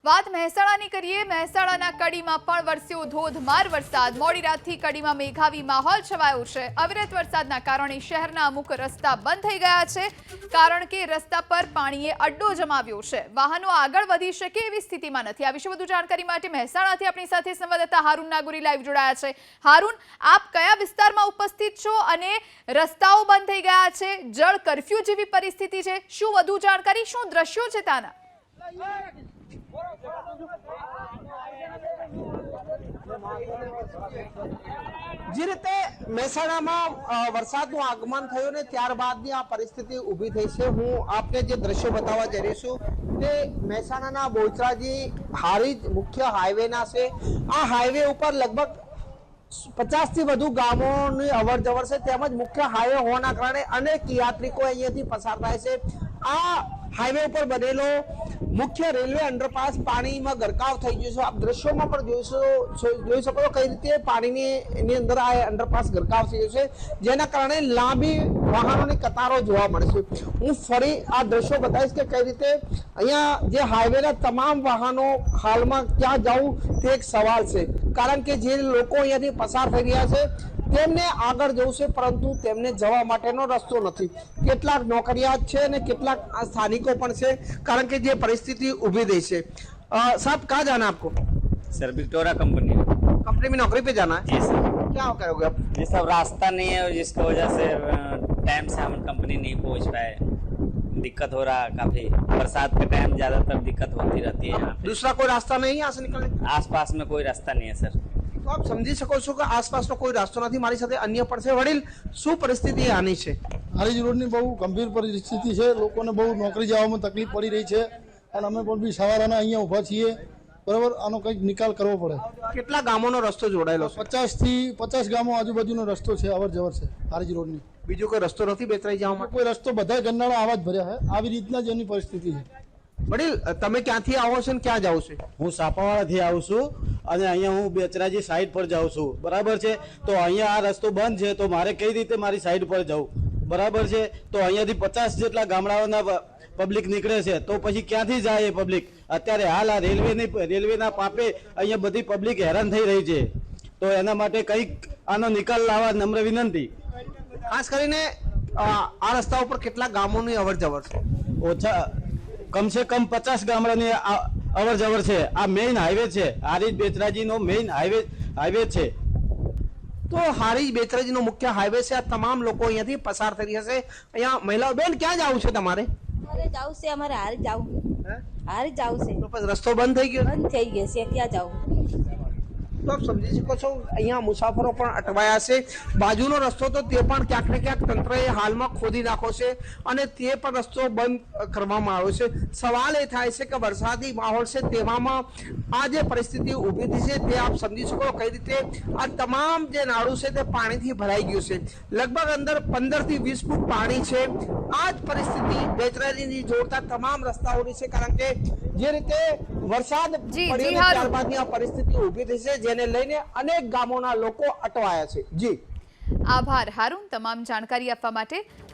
વાત મહેસાણાની કરીએ। મહેસાણાના કડીમાં પણ વરસ્યો ધોધમાર વરસાદ। મોડી રાતથી કડીમાં મેઘાવી માહોલ છવાયો છે। અવિરત વરસાદના કારણે શહેરના અમુક રસ્તા બંધ થઈ ગયા છે, કારણ કે રસ્તા પર પાણીએ અડ્ડો જમાવ્યો છે। વાહનો આગળ વધી શકે એવી સ્થિતિમાં નથી। આ વિશે વધુ જાણકારી માટે મહેસાણાથી આપણી સાથે સંવાદદાતા હારૂન નાગોરી લાઈવ જોડાયા છે। હારૂન, આપ કયા વિસ્તારમાં ઉપસ્થિત છો અને રસ્તાઓ બંધ થઈ ગયા છે, જળ કર્ફ્યુ જેવી પરિસ્થિતિ છે, શું વધુ જાણકારી, શું દ્રશ્યો છે ત્યાંના? જે રીતે મહેસાણામાં વરસાદનું આગમન થયું ને ત્યારબાદની આ પરિસ્થિતિ ઊભી થઈ છે। હું આપને જે દ્રશ્યો બતાવવા જઈ રહી છું તે મહેસાણાના બોચરાજી હારીજ મુખ્ય હાઈવેના છે। આ હાઈવે ઉપર લગભગ 50 થી વધુ ગામોની અવર જવર છે, તેમજ મુખ્ય હાઈવે હોવાના કારણે અનેક યાત્રિકો અહીંયાથી પસાર થાય છે। આ હાઈવે ઉપર બનેલો મુખ્ય રેલવે અંડરપાસ પાણીમાં ગરકાવ થઈ ગયો છે। આપ દ્રશ્યોમાં પણ જોઈ શકો છો કઈ રીતે પાણીની અંદર આ અંડરપાસ ગરકાવ થઈ ગયો છે, જેના કારણે લાંબી વાહનોની કતારો જોવા મળે છે। હું ફરી આ દ્રશ્યો બતાવીશ કે કઈ રીતે અહીંયા જે હાઈવેના તમામ વાહનો હાલમાં ક્યાં જવું તે એક સવાલ છે, કારણ કે જે લોકો અહીંયાથી પસાર થઈ રહ્યા છે તેમને આગળ જવું છે, પરંતુ તેમને જવા માટેનો રસ્તો નથી। કેટલાક નોકરિયાત છે અને કેટલાક સ્થાનિકો પણ છે, કારણ કે જે परिस्थिति उभी दी है। साहब कहाँ जाना है आपको? सर विक्टोरिया कंपनी में नौकरी पे जाना है। जी सर। क्या करोगे आप? ये सब रास्ता नहीं है और जिसकी वजह से टाइम से हम कंपनी नहीं पहुंच पाए, दिक्कत हो रहा है काफी। बरसात के टाइम ज्यादातर दिक्कत होती रहती है यहाँ पे। दूसरा कोई रास्ता नहीं है यहाँ से निकलने? आसपास में कोई रास्ता नहीं है सर। तो आप समझी सको છો કે આસપાસનો કોઈ રસ્તો નથી। મારી સાથે અન્ય પણ છે। વડીલ, શું પરિસ્થિતિ આની છે? હારીજ રોડની બહુ ગંભીર પરિસ્થિતિ છે। લોકોને બહુ નોકરી જવામાં તકલીફ પડી રહી છે અને અમે પણ બી સવારના અહીંયા ઊભા છીએ, બરાબર। આનો કંઈક નિકાલ કરવો પડે। કેટલા ગામોનો રસ્તો જોડાયેલો છે? 50 થી 50 ગામો આજુબાજુનો રસ્તો છે, અવર જવર છે હારીજ રોડની। બીજો કોઈ રસ્તો નથી બેતરાઈ જવા માટે? કોઈ રસ્તો બધા ગરનાળા આવા જ ભર્યા છે। આવી રીતના જ એની પરિસ્થિતિ છે। વડીલ, તમે ક્યાંથી આવો છો ને ક્યાં જાવ છો? હું સાપાવાળાથી આવું છું અને અહીંયા હું બેચરાજી સાઈડ પર જાઉં છું, બરાબર છે। તો અહીંયા આ રસ્તો બંધ છે, તો મારે કઈ રીતે મારી સાઈડ પર જવું, બરાબર છે। તો અહીંયાથી 50 જેટલા ગામડાઓના પબ્લિક નીકળે છે, તો પછી ક્યાંથી જાય એ પબ્લિક? અત્યારે હાલ આ રેલવેના પાપે અહીંયા બધી પબ્લિક હેરાન થઈ રહી છે, તો એના માટે કંઈક આનો નિકાલ લાવવા નમ્ર વિનંતી। ખાસ કરીને આ રસ્તા ઉપર કેટલા ગામોની અવર જવર છે? ઓછા કમસે કમ 50 ગામડાની અવર જવર છે। આ મેઇન હાઈવે છે, હારીજ બેચરાજીનો મેઇન હાઈવે છે। તો હારીજ બેચરાજીનો મુખ્ય હાઈવે છે। આ તમામ લોકો અહીંયાથી પસાર થઈ રહ્યા છે। અહીંયા મહિલાઓ, બેન ક્યાં જવું છે તમારે? અરે જાવ છે, અમારે હારી જાવ છે। તો પછી રસ્તો બંધ થઈ ગયો? બંધ થઈ ગયો છે, ક્યાં જાવ? તો આપ સમજી શકો છો અહીંયા મુસાફરો પણ અટવાયા છે। બાજુનો રસ્તો તો તે પણ ક્યાંક ને ક્યાંક તંત્રએ હાલમાં ખોદી નાખ્યો છે અને તે પણ રસ્તો બંધ કરવામાં આવ્યો છે। સવાલ એ થાય છે કે વરસાદી માહોલ છે તેવામાં આ જે પરિસ્થિતિ ઊભી થઈ છે તે આપ સમજી શકો કઈ રીતે આ તમામ જે નાળું છે તે પાણીથી ભરાઈ ગયું છે। લગભગ અંદર 15 થી 20 ફૂટ પાણી છે। આ જ પરિસ્થિતિ બેચરાજીની જોડતા તમામ રસ્તાઓની છે, કારણ કે જે રીતે વરસાદ પડ્યો ત્યારબાદની આ પરિસ્થિતિ ઊભી થઈ છે, જેને લઈને અનેક ગામોના લોકો અટવાયા છે। જી આભાર હારૂન, તમામ જાણકારી આપવા માટે।